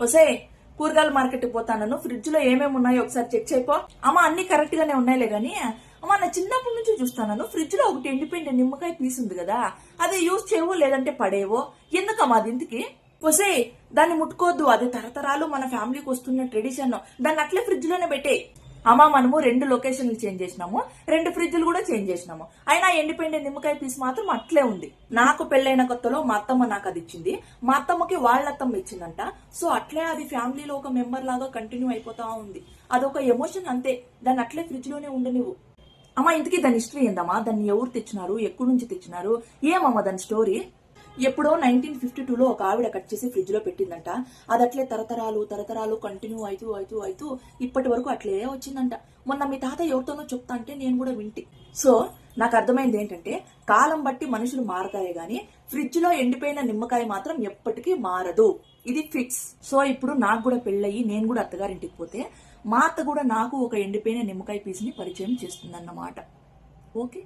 ఒసే కూరగాయల మార్కెట్ పోతాను, ఫ్రిడ్జ్ లో ఏమేమి ఉన్నాయో ఒకసారి చెక్ చేయపో. అమ్మ అన్ని కరెక్ట్ గానే ఉన్నాయిలే గానీ అమ్మ నా చిన్నప్పటి నుంచి చూస్తాను, ఫ్రిడ్జ్ లో ఒకటి ఎండిపోయిన నిమ్మకాయ పీస్ ఉంది కదా, అది యూజ్ చేయవో లేదంటే పడేవో, ఎందుకమ్మా అది ఇంటికి? ఒసే దాన్ని ముట్టుకోవద్దు, అది తరతరాలు మన ఫ్యామిలీకి వస్తున్న ట్రెడిషన్, దాన్ని అట్లే ఫ్రిడ్జ్ లోనే పెట్టే. అమ్మ మనము 2 లొకేషన్లు చేంజ్ చేసినాము, 2 ఫ్రిడ్జ్లు కూడా చేంజ్ చేసినాము, అయినా ఎండిపోయిన నిమ్మకాయ పీస్ మాత్రం అట్లే ఉంది. నాకు పెళ్ళైన కొత్తలో మా అత్తమ్మ నాకు అది ఇచ్చింది, మా అత్తమ్మకి వాళ్ళ అత్తమ్మ ఇచ్చిందంట. సో అట్లే అది ఫ్యామిలీలో ఒక మెంబర్ లాగా కంటిన్యూ అయిపోతా ఉంది. అదొక ఎమోషన్ అంతే, దాన్ని అట్లే ఫ్రిడ్జ్ లోనే ఉండనివ్వు. అమ్మ ఇంతకీ దాని హిస్టరీ ఏందమ్మా? దాన్ని ఎవరు తెచ్చినారు, ఎక్కడి నుంచి తెచ్చినారు, ఏమమ్మా దాని స్టోరీ? ఎప్పుడో 1952లో ఒక ఆవిడ కట్ చేసి ఫ్రిడ్జ్ లో పెట్టిందంట. అది అట్లే తరతరాలు కంటిన్యూ అవుతూ ఇప్పటి వరకు అట్లే వచ్చిందంట. మొన్న మీ తాత ఎవరితోనో చెప్తా అంటే నేను కూడా వింటి. సో నాకు అర్థమైంది ఏంటంటే, కాలం బట్టి మనుషులు మారతాయే గాని ఫ్రిడ్జ్ లో ఎండిపోయిన నిమ్మకాయ మాత్రం ఎప్పటికీ మారదు, ఇది ఫిక్స్. సో ఇప్పుడు నాకు కూడా పెళ్ళయి నేను కూడా అత్తగారింటికి పోతే మా అత్త కూడా నాకు ఒక ఎండిపోయిన నిమ్మకాయ పీస్ ని పరిచయం చేస్తుందన్నమాట. ఓకే.